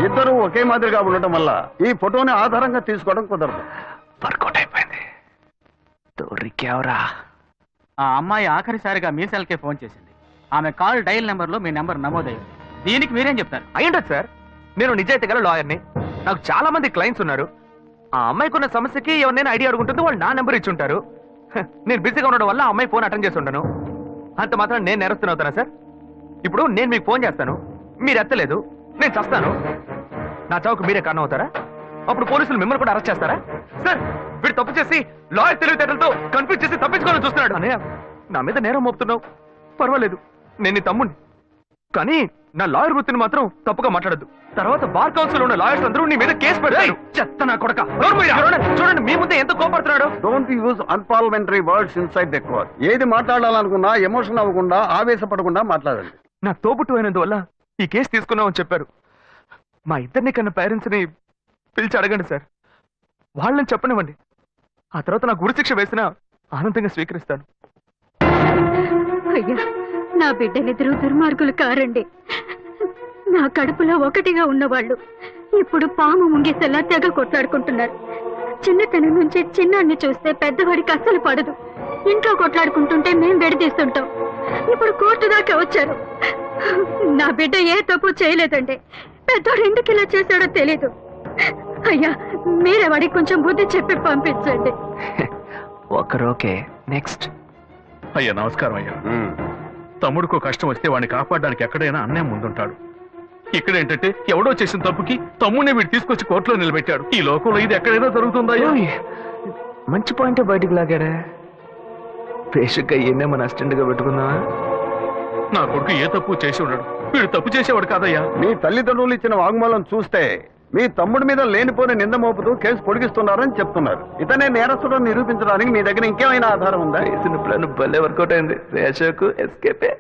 ఇద్దరు ఒకే మాదిరిగా ఉండటం వల్ల ఈ ఫోటోని ఆధారంగా తీసుకోవడం కుదరదు. వర్కౌట్ అయిపోయింది. దొరికావరా? ఆ అమ్మాయి ఆఖరిసారిగా మీ సెల్కే ఫోన్ చేసింది. ఆమె కాల్ డయల్ నెంబర్లో మీ నెంబర్ నమోదయ్యింది. దీనికి మీరేం చెప్తారు? అయ్యుండదు సార్. నేను నిజాయితీ గల లాయర్ని. నాకు చాలా మంది క్లయింట్స్ ఉన్నారు. ఆ అమ్మాయికి ఉన్న సమస్యకి ఎవరినైనా ఐడియా అడుగుంటుంది, వాళ్ళు నా నెంబర్ ఇచ్చి ఉంటారు. నేను బిజీగా ఉండడం వల్ల ఆ అమ్మాయి ఫోన్ అటెండ్ చేసి ఉంటాను. అంత మాత్రం నేను నేరస్తుని అవుతానా సార్? ఇప్పుడు నేను మీకు ఫోన్ చేస్తాను, మీరు ఎత్తలేదు, నేను చస్తాను. నా చావుకు మీరే కారణం అవుతారా? అప్పుడు పోలీసులు మిమ్మల్ని కూడా అరెస్ట్ చేస్తారా? సార్, వీడు తప్పు చేసి లాయర్ తెలివితేటలతో కన్ఫ్యూజ్ చేసి తప్పించుకోవాలని చూస్తున్నాడు. అనే నా మీద నేరం మోపుతున్నావు, పర్వాలేదు, నేను నీ తమ్ముడిని. కానీ నా లాయర్ వృత్తిని మాత్రం తప్పుగా మాట్లాడద్దు. తర్వాత బార్ కౌన్సిల్ ఉన్న లాయర్స్ అందరూ నీ మీద కేసు పెడతారు. చెత్త నా కొడక. చూడండి, మీ ముందే ఎంత కోపడుతున్నాడు. Don't use unparliamentary words inside the court. ఏది మాట్లాడాలనుకున్నా ఎమోషన్ అవ్వకుండా, ఆవేశపడకుండా మాట్లాడండి. నా తోబుట్టు అయినందువల్ల ఈ కేసు తీసుకున్నామని చెప్పారు. మా ఇద్దరిని కన్నా పేరెంట్స్ ని పిలిచి అడగండి సార్. వాళ్ళని చెప్పనివ్వండి. ఆ తర్వాత నాకు ఉరిశిక్ష వేసినా ఆనందంగా స్వీకరిస్తాను. అయ్యా, నా బిడ్డలిద్దరూ దుర్మార్గులు కారండి. నా కడుపులో ఒకటిగా ఉన్నవాళ్ళు ఇప్పుడు పాము ముంగేసేలా తెగ కొట్లాడుకుంటున్నారు. చిన్నతనం నుంచి చిన్నాన్ని చూస్తే పెద్దవాడికి అస్సలు పడదు. ఇంట్లో కొట్లాడుకుంటుంటే మేం విడదీస్తుంటాం. ఇప్పుడు కోర్టు దాకా వచ్చారు. నా బిడ్డ ఏ తప్పు చేయలేదండి. పెద్దోడు ఎందుకు ఇలా చేశాడో తెలీదు. అయ్యా, మీరే వాడికి కొంచెం బుద్ధి చెప్పి పంపించండి. ఒకరోకే. నెక్స్ట్. అయ్యా నమస్కారం అయ్యా. తమ్ముడికో కష్టం వస్తే వాడిని కాపాడడానికి ఎక్కడైనా అన్నయ్య ముందుంటాడు. ఇక్కడ ఏంటంటే ఎవడో చేసిన తప్పుకి తమ్ముడిని వీడు తీసుకొచ్చి కోర్టులో నిలబెట్టాడు. ఈ లోకంలో ఇది ఎక్కడైనా జరుగుతుందా? మంచి పాయింట్ బయటికి లాగాడే. బేసిక్గా ఈయనే మన అసిస్టెంట్ గా పెట్టుకుందా? నా కొడుకు ఏ తప్పు చేసి ఉన్నాడు, వీడు తప్పు చేసేవాడు కాదయ్యా. మీ తల్లిదండ్రులు ఇచ్చిన వాంగ్మూలం చూస్తే మీ తమ్ముడి మీద లేనిపోని నింద మోపుతూ కేసు పొడిగిస్తున్నారని చెప్తున్నారు. ఇతనే నేరస్తుడు నిరూపించడానికి మీ దగ్గర ఇంకేమైనా ఆధారం ఉందా? వేసిన ప్లాన్ భలే వర్కౌట్ అయింది. రేషోకు ఎస్కేపే.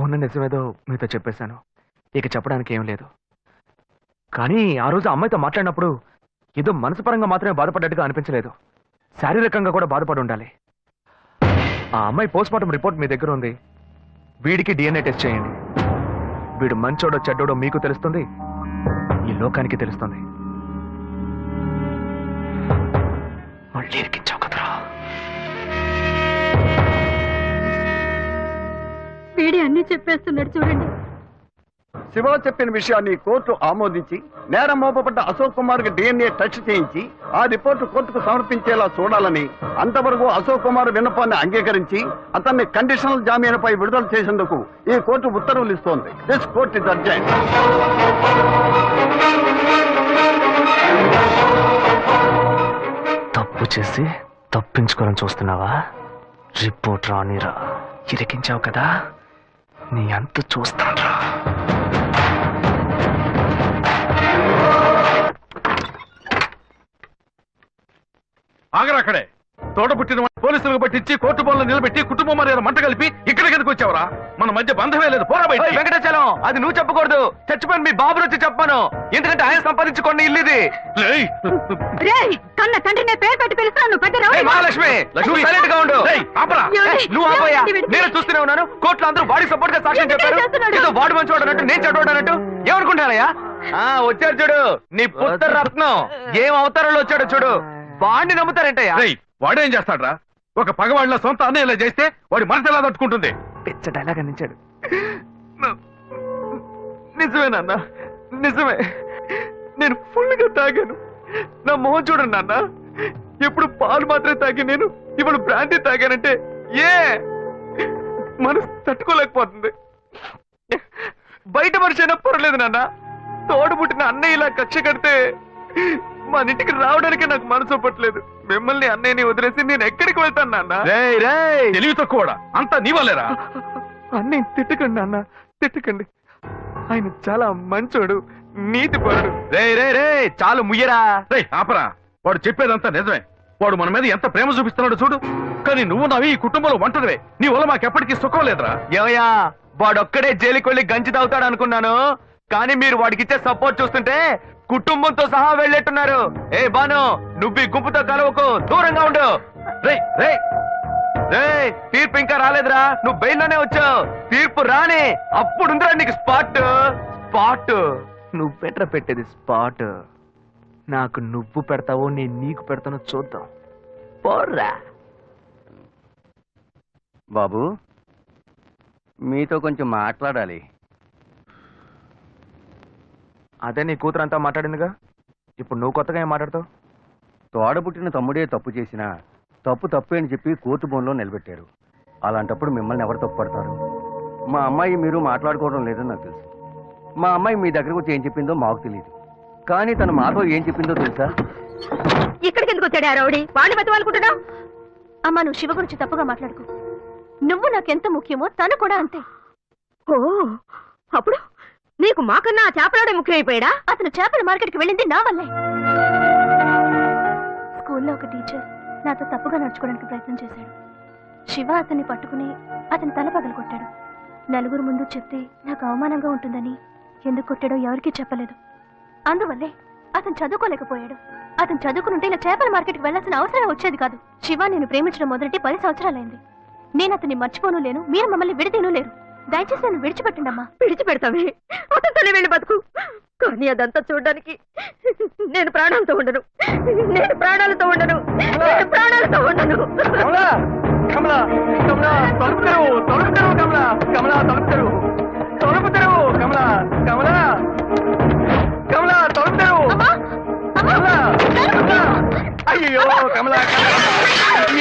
ఉన్న నిజమేదో మీతో చెప్పేశాను, ఇక చెప్పడానికి ఏం లేదు. కానీ ఆ రోజు అమ్మాయితో మాట్లాడినప్పుడు ఏదో మనసుపరంగా మాత్రమే బాధపడ్డట్టుగా అనిపించలేదు. శారీరకంగా కూడా బాధపడి ఉండాలి. ఆ అమ్మాయి పోస్ట్మార్టం రిపోర్ట్ మీ దగ్గర ఉంది. వీడికి DNA టెస్ట్ చేయండి. వీడు మంచోడో చెడ్డోడో మీకు తెలుస్తుంది, ఈ లోకానికి తెలుస్తుంది. మళ్ళీ ఇరికించావు కదరా. వీడి అన్ని చెప్పేస్తున్నాడు చూడండి. శివ చెప్పిన విషయాన్ని కోర్టు ఆమోదించి నేరం మోపబడ్డ అశోక్ కుమార్ కి DNA టెస్ట్ చేయించి ఆ రిపోర్టు కోర్టుకు సమర్పించేలా చూడాలని, అంతవరకు అశోక్ కుమార్ విన్నపాన్ని అంగీకరించి అతన్ని కండిషనల్ జామీనుపై విడుదల చేసేందుకు ఈ కోర్టు ఉత్తర్వులు ఇస్తోంది. This court is urgent. తప్పు చేసి తప్పించుకోవాలని చూస్తున్నావా? రిపోర్ట్ రానిరా. ఇరికించావు కదా, నీ అంత చూస్తాను. ఆగరాక్కడే. తోట పుట్టిన పోలీసులకు పట్టించి కోర్టు బోన్లో నిలబెట్టి కుటుంబం మర్యాద మంట కలిపి ఇక్కడికి ఎందుకు వచ్చావరా? మన మధ్య బంధమే లేదు. పోరా బయట. వెంకటాచలం, అది నువ్వు చెప్పకూడదు. చచ్చిపోయిన మీ బాబు వచ్చి చెప్పాను. ఎందుకంటే ఆయన సంపాదించుకోండి ఇల్లు ఇది. కన్న తండ్రినే పేరు పెట్టి పిలుస్తాను. మహాలక్ష్మి, నువ్వు సైలెంట్ గా ఉండు. నువ్వు ఆపోయా. నేను చూస్తూనే ఉన్నాను. కోర్టులో అందరూ వాడి సపోర్ట్ గా సాక్ష్యం చెప్పారు. ఏదో వాడు మంచి వాడనట్టు, నేను చెడ్డవాడనట్టు ఏమనుకుంటారయ్యా? వచ్చారు చూడు నీ పుత్ర రత్నం. ఏం అవతారంలో వచ్చాడు చూడు. వాడిని నమ్ముతారంటయ్యా? వాడేం చేస్తాడ్రా? ఒక పగవాడిలో సొంత అన్నయ్య ఇలా చేస్తే వాడి మనసు ఎలా తట్టుకుంటుంది? పిచ్చ డైలాగ్ అందించాడు. నిజమే నాన్న, నిజమే. నేను ఫుల్ గా తాగాను. నా మొహం చూడండి నాన్న. ఎప్పుడు పాలు మాత్రమే తాగి నేను ఇప్పుడు బ్రాండీ తాగానంటే మనసు తట్టుకోలేకపోతుంది. బయట మనిషి అయినా పర్లేదు నాన్న. తోడు పుట్టిన అన్నయ్య ఇలా కక్ష కడితే మన ఇంటికి రావడానికి నాకు మనసు పట్టలేదు. మిమ్మల్ని అన్నయ్యని వదిలేసి నేను ఎక్కడికి వెళ్తాను నాన్న? తెలివి తక్కువడా? అంతా నీ వల్లేరా? అన్నయ్య తిట్టకండి నాన్న, తిట్టకండి. ఆయన చాలా మంచోడు, నీతిపరుడు. రే చాలు ముయ్యరా. ఆపరా. వాడు చెప్పేదంతా నిజమే. వాడు మన మీద ఎంత ప్రేమ చూపిస్తున్నాడు చూడు. కానీ నువ్వు నావి ఈ కుటుంబంలో వంటదివే. నీ వల్ల మాకెప్పటికీ సుఖం లేదురా. ఏమయ్యా, వాడొక్కడే జైలుకి వెళ్ళి గంజి తాగుతాడు అనుకున్నాను, కానీ మీరు వాడికిచ్చే సపోర్ట్ చూస్తుంటే కుటుంబంతో సహా వెళ్ళేట్టున్నారు. ఏ బాను, నువ్వు ఈ గుంపుతో కలవకు, దూరంగా ఉండు. రేయ్ రేయ్ రేయ్, తీర్పు ఇంకా రాలేదురా, నువ్వు బెయిల్లోనే వచ్చావు. తీర్పు రాని అప్పుడుందిరా నీకు స్పాట్. నువ్వెట్రా పెట్టేది స్పాట్? నాకు నువ్వు పెడతావో నేను నీకు పెడతానో చూద్దాం. పోర్రా. బాబు, మీతో కొంచెం మాట్లాడాలి. అదే నీ కూతురు అంతా మాట్లాడిందిగా, ఇప్పుడు నువ్వు కొత్తగా ఏం మాట్లాడతావు? తోడబుట్టిన తమ్ముడే తప్పు చేసినా తప్పు తప్పే అని చెప్పి కోర్టు బోన్లో నిలబెట్టారు. అలాంటప్పుడు మిమ్మల్ని ఎవరు తప్పు పడతారు? మా అమ్మాయి మీరు మాట్లాడుకోవడం లేదని నాకు తెలుసు. మా అమ్మాయి మీ దగ్గరకు వచ్చి ఏం చెప్పిందో మాకు తెలియదు, కానీ తను మాతో ఏం చెప్పిందో తెలుసా? ఇక్కడికి ఎందుకు వచ్చాడు ఆ రౌడీ? వాడిని బతవాలనుకుంటున్నావు? అమ్మా, నువ్వు శివ గురించి తప్పుగా మాట్లాడుకో. నువ్వు నాకెంత ముఖ్యమో తను కూడా అంతే. ఓ, అప్పుడు నీకు మాకన్నా ఆ చేపలాడే ముఖ్యమైపోయాడా? అతను చేపల మార్కెట్కి వెళ్ళింది నా వల్లే. స్కూల్లో ఒక టీచర్ నాతో తప్పుగా నడుచుకోవడానికి ప్రయత్నం చేశాడు. శివ అతన్ని పట్టుకుని అతని తల పగలు కొట్టాడు. నలుగురు ముందు చెప్తే నాకు అవమానంగా ఉంటుందని ఎందుకు కొట్టాడో ఎవరికీ చెప్పలేదు. అందువల్లే అతను చదువుకోలేకపోయాడు. అతను చదువుకుంటే ఇలా చేపల మార్కెట్కి వెళ్లాల్సిన అవసరం వచ్చేది కాదు. శివ నేను ప్రేమించడం మొదటి 10 సంవత్సరాలైంది. నేను అతన్ని మర్చిపోను లేను, మీరు మమ్మల్ని విడదీను లేరు. దయచేసి నన్ను విడిచిపెట్టండి అమ్మా. విడిచిపెడతావే? అతనితోనే వెళ్ళి బతుకు. కానీ అదంతా చూడడానికి నేను ప్రాణాలతో ఉండను. నేను ప్రాణాలతో ఉండను. నేను ప్రాణాలతో ఉండను. కమలా, కమలా, కమలా, తలుపు తెరువు, తలుపు తెరువు, కమలా, కమలా, తలుపు తెరువు, తలుపు తెరువు, కమలా, కమలా, కమలా, తలుపు తెరువు, కమలా, కమలా. అయ్యో కమలా,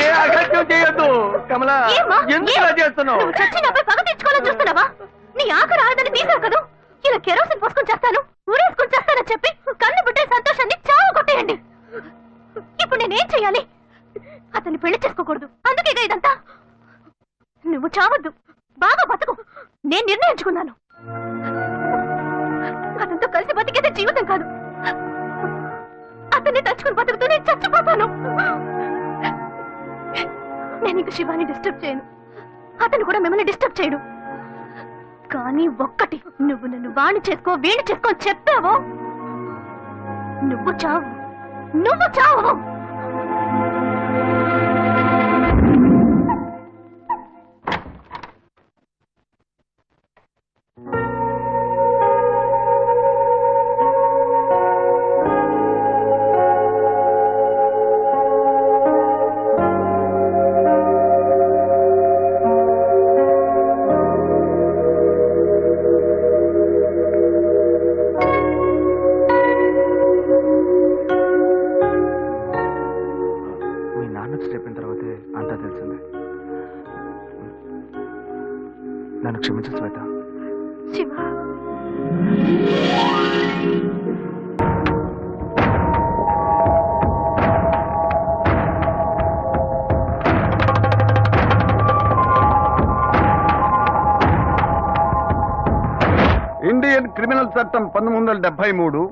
ఏ అగత్యం చేయొద్దు కమలా. ఎందుకు ఇలా చేస్తున్నావు? చచ్చి నాపై పగ తెచ్చుకోవాలని చూస్తున్నావా? నీ ఆఖరి ఆడదని తీసావు కదా. ఇలా కెరోసిన్ పోసుకొని చేస్తాను, ఊరేసుకొని చేస్తానని చెప్పి కన్ను బిడ్డ సంతోషాన్ని చావు కొట్టేయండి. ఇప్పుడు నేనేం చెయ్యాలి? అతన్ని పెళ్లి చేసుకోకూడదు, అందుకే ఇదంతా. నువ్వు చావద్దు, బాగా బతుకు. నేను నిర్ణయించుకున్నాను. అతనితో కలిసి బతికేదే జీవితం కాదు. అతన్ని తలుచుకుని బతుకుతూ నేను చచ్చిపోతాను. నేను ఇంక శివాని డిస్టర్బ్ చేయను, అతను కూడా మిమ్మల్ని డిస్టర్బ్ చేయడు. కానీ ఒక్కటి, నువ్వు నన్ను వాణ్ణి చేసుకో వీణి చేసుకో చెప్పావో నువ్వు చావు, నువ్వు చావు. చెప్పిన తర్వాతే అంతా తెలిసింది. నన్ను క్షమించు శ్వేత. శివ, ఇండియన్ క్రిమినల్ చట్టం 1973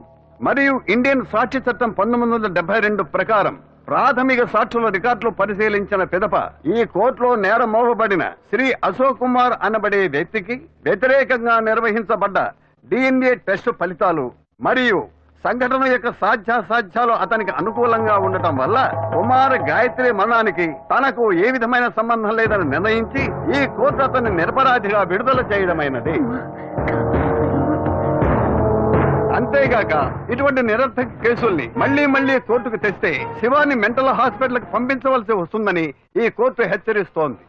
మరియు ఇండియన్ సాక్ష్య చట్టం 1972 ప్రకారం ప్రాథమిక సాక్షుల రికార్డులు పరిశీలించిన పిదప ఈ కోర్టులో నేరం మోపబడిన శ్రీ అశోక్ కుమార్ అనబడే వ్యక్తికి వ్యతిరేకంగా నిర్వహించబడ్డ DNA టెస్ట్ ఫలితాలు మరియు సంఘటన యొక్క సాధ్యాసాధ్యాలు అతనికి అనుకూలంగా ఉండటం వల్ల కుమార్ గాయత్రి మరణానికి తనకు ఏ విధమైన సంబంధం లేదని నిర్ణయించి ఈ కోర్టు అతన్ని నిరపరాధిగా విడుదల చేయడమైనది. అంతేగాక ఇటువంటి నిరర్థక కేసుల్ని మళ్లీ మళ్లీ కోర్టుకు తెస్తే శివాని మెంటల్ హాస్పిటల్ కి పంపించవలసి వస్తుందని ఈ కోర్టు హెచ్చరిస్తోంది.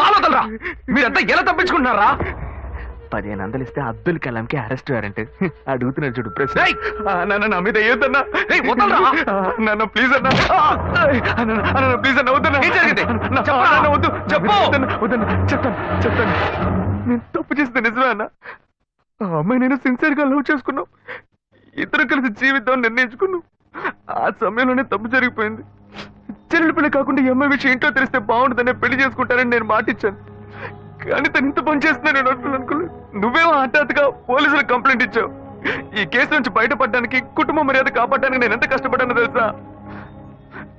కాలొదలరా. మీరంతా ఎలా తప్పించుకుంటున్నారా? 1500 ఇస్తే అబ్దుల్ కలాంకి అరెస్ట్ వారెంట్. అడుగుతున్నాడు చూడు ప్రశ్న. నా మీద ఏదన్నా వదలరా ప్లీజ్ అన్నా, ప్లీజ్ అన్న వద్దన్నా. ఏం జరిగింది వద్దు చెప్పు. వద్దన్నా చెప్తాను. నేను తప్పు చేస్తే నిజమే అన్న. ఆ అమ్మాయి నేను సిన్సియర్ గా లవ్ చేసుకున్నాం. ఇద్దరు కలిసి జీవితం నిర్ణయించుకున్నాం. ఆ సమయంలోనే తప్పు జరిగిపోయింది. చెల్లెలు పిల్ల కాకుండా ఈ అమ్మాయి విషయం ఇంట్లో తెలిస్తే బాగుంటుందనే పెళ్లి చేసుకుంటానని నేను మాటిచ్చాను. కానీ తను ఇంత పని చేస్తున్నా నేను అనుకోలేదు. నువ్వేమో హఠాత్తుగా పోలీసులకు కంప్లైంట్ ఇచ్చావు. ఈ కేసు నుంచి బయటపడడానికి, కుటుంబ మర్యాద కాపాడడానికి నేను ఎంత కష్టపడ్డానో తెలుసా?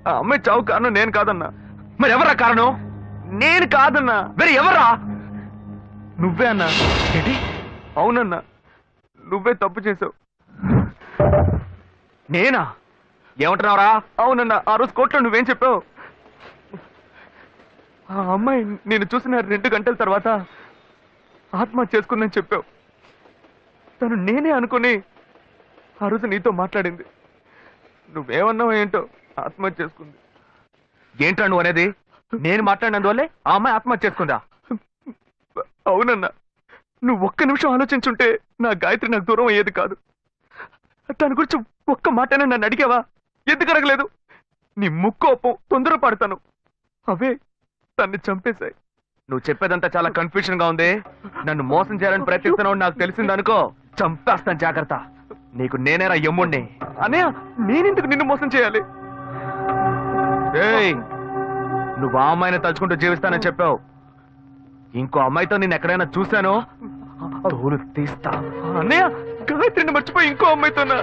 ఆ అమ్మాయి చావు కారణం నేను కాదన్నా. మరి ఎవరా కారణం? నేను కాదన్నా. మరి ఎవరా? నువ్వే అన్నా. ఏంటి? అవునన్నా, నువ్వే తప్పు చేసావు. నేనా? ఏమంటున్నావురా? అవునన్నా, ఆ రోజు కోర్టులో నువ్వేం చెప్పావు? ఆ అమ్మాయి నేను చూసిన 2 గంటల తర్వాత ఆత్మహత్య చేసుకుందని చెప్పావు. తను నేనే అనుకుని ఆ రోజు నీతో మాట్లాడింది. నువ్వేమన్నావు ఏంటో, ఆత్మహత్య చేసుకుంది. ఏంట్రా నువ్వు అనేది? నేను మాట్లాడినందువల్లే ఆ అమ్మాయి ఆత్మహత్య చేసుకుందా? అవునన్నా, నువ్వు ఒక్క నిమిషం ఆలోచించుంటే నా గాయత్రి నాకు దూరం అయ్యేది కాదు. దాని గురించి ఒక్క మాటనే నన్ను అడిగావా? ఎందుకు అడగలేదు? నీ ముక్కోపం, తొందరపడతాను అవే తన్ని చంపేశాయి. నువ్వు చెప్పేదంతా చాలా కన్ఫ్యూజన్ గా ఉంది. నన్ను మోసం చేయాలని ప్రయత్నిస్తున్నావు నాకు తెలిసిందనుకో, చంపేస్తాను. జాగ్రత్త. నీకు నేనేరా యమ్ముణ్ణి. అన్నయ్య, నేనెందుకు నిన్ను మోసం చేయాలి? నువ్వు ఆ అమ్మాయిని తలుచుకుంటూ జీవిస్తానని చెప్పావు. ఇంకో అమ్మాయితో నేను ఎక్కడైనా చూశాను, తోలు తీస్తా. అన్నయ్య, గాయత్రిని మర్చిపోయి ఇంకో అమ్మాయితోనా?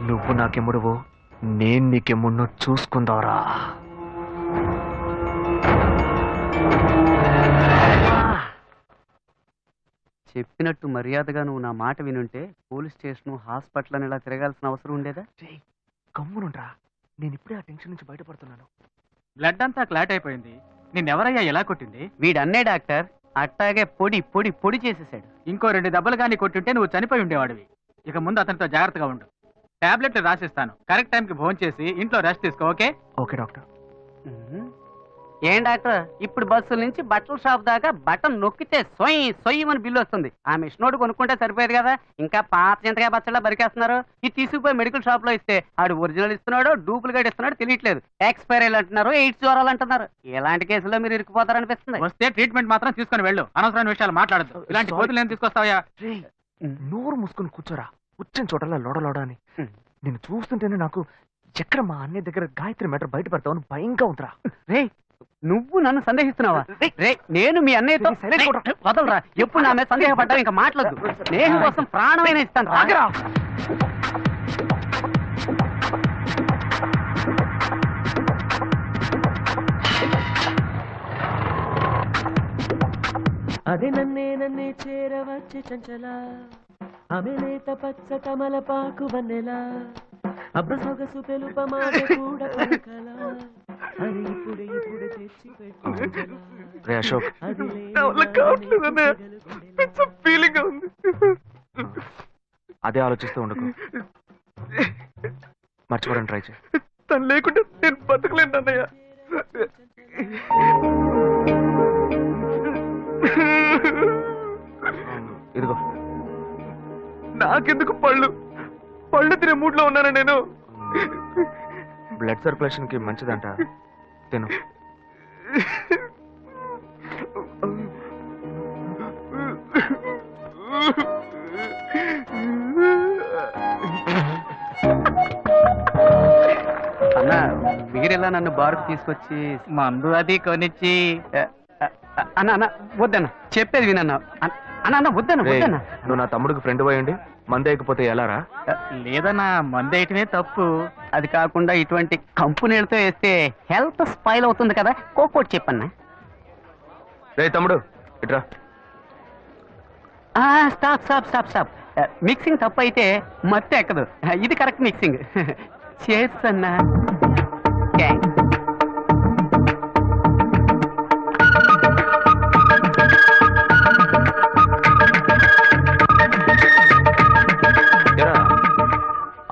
నువ్వు నాకెమ్ముడువు, నేను నీకెమ్ముడినో చూసుకుందావరా. చెప్పినట్టు మర్యాదగా నువ్వు నా మాట వినుంటే పోలీస్ స్టేషన్, హాస్పిటల్ అని ఇలా తిరగాల్సిన అవసరం ఉండేదా? గమ్మునుండ్రా, నేను ఇప్పుడే ఆ టెన్షన్ నుంచి బయటపడుతున్నాను. బ్లడ్ అంతా క్లాట్ అయిపోయింది. నిన్నెవరయ్యా ఎలా కొట్టింది? వీడన్నే డాక్టర్ అట్టాగే పొడి పొడి పొడి చేసేసాడు. ఇంకో 2 దెబ్బలు కానీ కొట్టుంటే నువ్వు చనిపోయి ఉండేవాడివి. ఇక ముందు అతనితో జాగ్రత్తగా ఉండు. టాబ్లెట్లు రాసిస్తాను. కరెక్ట్ టైంకి భోజనం చేసి ఇంట్లో రెస్ట్ తీసుకో. ఓకే? Okay doctor. ఏం డాక్టర్, ఇప్పుడు బస్సుల నుంచి బట్టల షాప్ దాకా బటన్ నొక్కితే సొయ్యి సొయ్యమని బిల్లు వస్తుంది. ఆ మిషనోడు కొనుక్కుంటే సరిపోయేది కదా. ఇంకా పాత చింతకాయ బచ్చలా బరికేస్తున్నారు. ఇది తీసుకుపోయి మెడికల్ షాప్ లో ఇస్తే ఆడు ఒరిజినల్ ఇస్తున్నాడో డూప్లికేట్ ఇస్తున్నాడో తెలియట్లేదు. ఎక్స్పైరీ అంటున్నారు, ఎయిడ్స్ జ్వరాలు అంటున్నారు. ఇలాంటి కేసులో మీరు ఇరుక్కుపోతారనిపిస్తుంది. వస్తే ట్రీట్మెంట్ మాత్రం తీసుకొని వెళ్ళు. అనవసరమైన విషయాలు మాట్లాడద్దు. ఇలాంటి కోతులు ఏం తీసుకొస్తావా? నోరు మూసుకొని కూర్చోరా. వచ్చిన చోటలా లోడలోడ అని. నేను చూస్తుంటేనే నాకు ఎక్కడ మా అన్నయ్య దగ్గర గాయత్రి మ్యాటర్ బయట పెడతావని భయంగా ఉందిరా. రే, నువ్వు నన్ను సందేహిస్తున్నావా? రే, నేను మీ అన్నయ్యతో వదలరా. ఎప్పుడు నా మీద సందేహపడ్డావు? ఇంకా మాట్లాడదు. స్నేహం కోసం ప్రాణమైన ఇస్తాను. రాగరా. అది నన్నే చేరవచ్చే చంచల, ఆమె లేత పచ్చ కమలపాకు వన్నెలా, అబ్ర సొగసు తెలుప మాట కూడా పలకల, అది ఇప్పుడే తెచ్చి రే అశోక్, అదే ఆలోచిస్తూ ఉండకు. మర్చిపోవడానికి ట్రై చేయి. తను లేకుంటే నేను బతకలేను అన్నయ్య. ఇదిగో, నాకెందుకు పళ్ళు తినే మూడ్లో ఉన్నాను నేను. బ్లడ్ సర్క్యులేషన్ కి మంచిదంట, తిను. అన్న, మీరెలా నన్ను బారుకు తీసుకొచ్చి మందు అది కొనిచ్చి అన్న అన్న వద్దన్న, చెప్పేది వినన్న. అన్న వద్దన్న వద్దన్న. నువ్వు నా తమ్ముడికి ఫ్రెండ్ పోయండి, మంది అయిపోతే ఎలారా? లేదన్నా, మందు వేయటమే తప్పు. అది కాకుండా ఇటువంటి కంపెనీలతో వేస్తే హెల్త్ స్పాయిల్ అవుతుంది కదా. కోకోటి చెప్పన్నా. రే తమ్ముడు, ఇట్రా. Stop stop stop stop. Mixing తప్పు అయితే మత్తు ఎక్కదు. ఇది కరెక్ట్ మిక్సింగ్. చేసన్నా.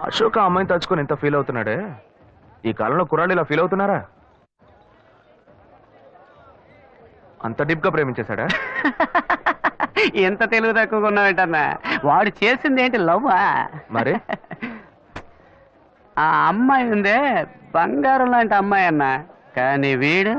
అశోక్ ఆ అమ్మాయిని తలుచుకొని ఎంత ఫీల్ అవుతున్నాడే, ఈ కాలంలో కుర్రాళ్ళు ఇలా ఫీల్ అవుతున్నారా? అంత డీప్ గా ప్రేమించేశాడా? ఎంత తెలుగు తక్కువగా ఉన్నావేంటన్నా? వాడు చేసింది ఏంటి లవ్వా? మరి ఆ అమ్మాయి ఉందే బంగారం లాంటి అమ్మాయి అన్న, కానీ వీడు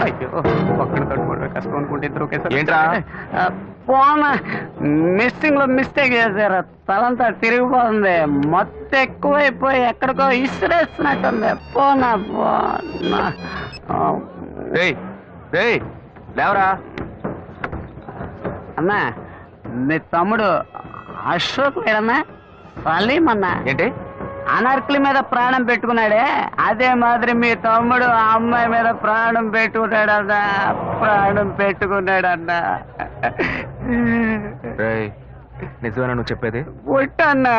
అయ్యో ఒక్కడిని తట్టుకోవడం కష్టం అనుకుంటే ఇద్దరు ఒకేసారి. ఏంట్రా? పోనా మిస్సింగ్ లో మిస్టేక్ చేశారు, తలంతా తిరిగిపోతుంది, మొత్తం ఎక్కువైపోయి ఎక్కడికో ఇసిరేస్తున్నట్టుంది. పోనా పోనా. రేయ్ రేయ్ లేవరా. అన్నా మీ తమ్ముడు అశోక్ లేడన్నా? సలీం అన్నా ఏంటి? అనార్కలి మీద ప్రాణం పెట్టుకున్నాడే, అదే మాదిరి మీ తమ్ముడు ఆ అమ్మాయి మీద ప్రాణం పెట్టుకున్నాడన్నా, ప్రాణం పెట్టుకున్నాడన్నా. రేయ్ నిజమేనా నువ్వు చెప్పేది? పుట్టన్నా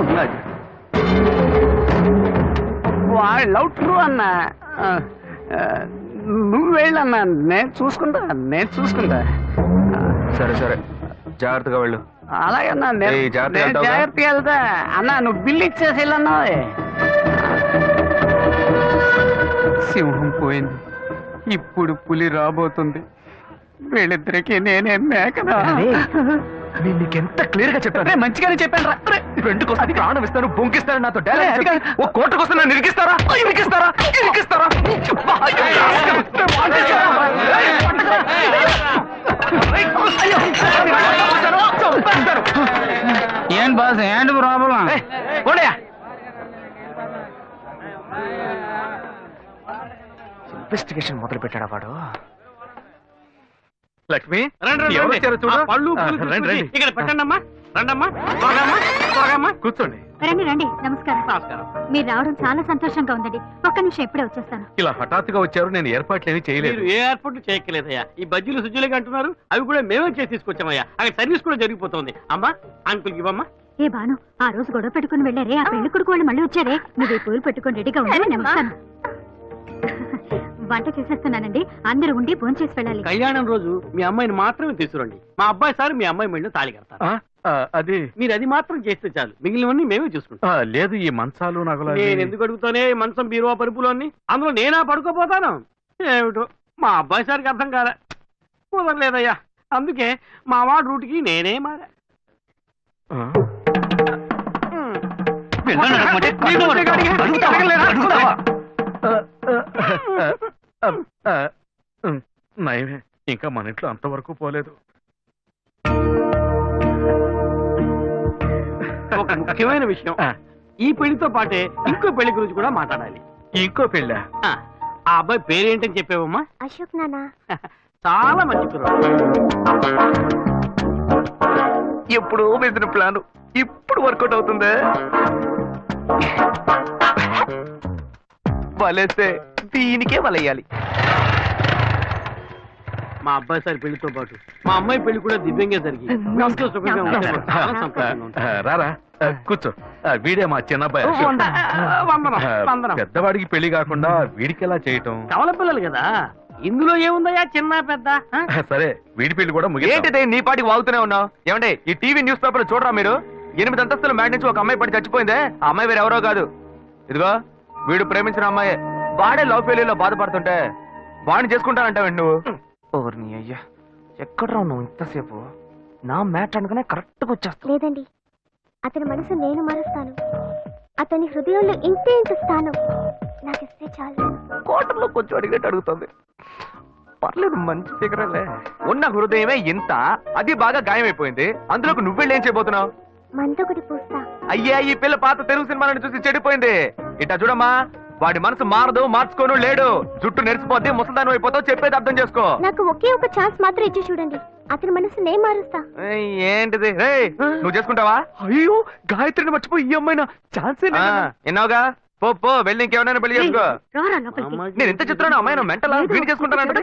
ఉన్నాడు వాడు లవ్ ట్రూ అన్నా. నువ్వు వెళ్ళన్నా, నేను చూసుకుంటా. సరే సరే జాగ్రత్తగా వెళ్ళు. అలాగన్నా నేను ఏయ్, జాగ్రత్తగా వెళ్తావుగా? జాగ్రత్తగా వెళ్తా అన్నా. నువ్వు బిల్లు ఇచ్చేసి వెళ్ళన్నా. సింహం పోయింది, ఇప్పుడు పులి రాబోతుంది. వీళ్ళిద్దరికి నేనే మేకనా? నేను నీకెంత క్లియర్ గా చెప్పాను. మంచిగానే చెప్పాను రా. ఫ్రెండ్ కోసం ప్రాణం ఇస్తాను, బొంకిస్తాను, నాతో ఓ కోట కోసం నన్ను ఇరికిస్తారా? ఏం బాస్ ఏంటి ప్రాబ్లం? ఇన్వెస్టిగేషన్ మొదలు పెట్టాడా వాడు? లక్ష్మి ఎవరు వచ్చారో చూడు. పళ్ళు ఇక్కడ పెట్టండి అమ్మా. రండమ్మా, త్వరగా కూర్చోండి. రండి రండి. నమస్కారం. మీరు రావడం చాలా సంతోషంగా ఉందండి. ఒక్క నిమిషం ఇప్పుడే వచ్చేస్తాను. ఇలా హఠాత్తుగా వచ్చారు, నేను ఏర్పాట్లేమీ చేయలేదు. మీరు ఏ ఏర్పాట్లు చేయక్కర్లేదయ్యా. ఈ బజ్జీలు సుజ్జులుగా అంటున్నారు, అవి కూడా మేమే చేసి తీసుకొచ్చామయ్యా. అక్కడ సర్వీస్ కూడా జరిగిపోతుంది. అమ్మా అంకుల్కి ఇవ్వమ్మా. ఏ బాను, ఆ రోజు గొడవ పెట్టుకుని వెళ్ళారే, ఆ పెళ్లి కొడుకు వాళ్ళు మళ్ళీ వచ్చారే. నువ్వు ఈ పూలు పెట్టుకుని రెడీగా ఉండాలి. నేను వస్తాను. వంట చేసేస్తున్నానండి, అందరూ ఉండి ఫోన్ చేసి వెళ్ళాలి. కళ్యాణం రోజు మీ అమ్మాయిని మాత్రమే తీసుకురండి. మా అబ్బాయి సార్ మీ అమ్మాయి మెళ్ళ తాళి కడతారు. అది మీరు అది మాత్రం చేస్తే చాలు, మిగిలినవన్నీ మేమే చూసుకుంటాం. లేదు, ఈ మంచాలు నగలు నేను ఎందుకు అడుగుతానే? మంచం బీరువా పరుపులు అన్ని అందులో నేనా పడుకోపోతాను? ఏమిటో మా అబ్బాయి సార్కి అర్థం కాలే, కుదరలేదయ్యా. అందుకే మా వాడు రూట్కి నేనే మారా. నయమే, ఇంకా మన ఇంట్లో అంతవరకు పోలేదు. ఒక ముఖ్యమైన విషయం, ఈ పెళ్లితో పాటే ఇంకో పెళ్లి గురించి కూడా మాట్లాడాలి. ఇంకో పెళ్ళా? ఆ అబ్బాయి పేరేంటని చెప్పావమ్మా? అశోక్ నాన్న. చాలా మంచి కుర్రాడు. ఎప్పుడు వేసిన ప్లాన్ ఇప్పుడు వర్కౌట్ అవుతుందే. వలేస్తే దీనికే వలయ్యాలి. మా అబ్బాయి సార్ పెళ్లితో పాటు మా అమ్మాయి పెళ్లి కూడా దివ్యంగా జరిగి ఎంతో సుఖంగా ఉంటే చాలా సంతోషంగా ఉంది. రారా కూర్చో. వీడే మా చిన్నబ్బాయి అశోక్. వందనం. పెద్దవాడికి పెళ్లి కాకుండా వీడికి ఎలా చేయటం? కవల పిల్లలు కదా, ఇందులో ఏముందయ్యా చిన్న పెద్ద? సరే వీడి పెళ్లి కూడా ఏంటిదే నీ పాటికి వాగుతూనే ఉన్నావు? ఏమంటే ఈ టీవీ న్యూస్ పేపర్ చూడరా మీరు? 8 అంతస్తుల మ్యాట్ నుంచి ఒక అమ్మాయి పడి చచ్చిపోయిందే. ఆ అమ్మాయి వేరే ఎవరో కాదు, ఇదిగో వీడు ప్రేమించిన అమ్మాయి. వాడే లవ్ ఫెయిల్యూర్ లో బాధపడుతుంటే వాడిని చేసుకుంటానంటావండి నువ్వు? ఓర్ని అయ్యా, ఎక్కడ్రా నువ్వు ఇంతసేపు? నా మ్యాట్ అనుకునే కరెక్ట్ గా వచ్చేస్తా. లేదండి, అతని మనసు నేను మారుస్తాను. అతని హృదయంలో ఇంతే ఇంత స్థానం నాకు ఇస్తే చాలు. కోటలో కొంచెం అడిగేట్టు అడుగుతుంది. పర్లేదు, మంచి ఫిగరలే. ఉన్న హృదయమే ఇంత, అది బాగా గాయమైపోయింది. అందులోకి నువ్వెళ్ళి ఏం చేయబోతున్నావు? మందొకటి పూస్తా. అయ్యా, ఈ పిల్ల పాత తెలుగు సినిమాలను చూసి చెడిపోయింది. ఇట్టా చూడమ్మా, వాడి మనసు మారదు, మార్చుకోను లేడు. జుట్టు నెరిసిపోద్ది, ముసల్దానం అయిపోతావు. చెప్పేది అర్థం చేసుకో. నాకు ఒకే ఒక ఛాన్స్ మాత్రం ఇచ్చి చూడండి, అతని మనసు నేను మారుస్తా. ఏంటిది? నువ్వు చేసుకుంటావా? అయ్యో, గాయత్రిని మర్చిపోయి ఈ అమ్మాయినా ఛాన్సే ఎన్నావుగా. పో వెళ్ళి ఇంకేమైనా పెళ్లి చేసుకో. నేను ఎంత చెప్తున్నాను, అమ్మాయి మెంటలా? వీడి చేసుకుంటానంటే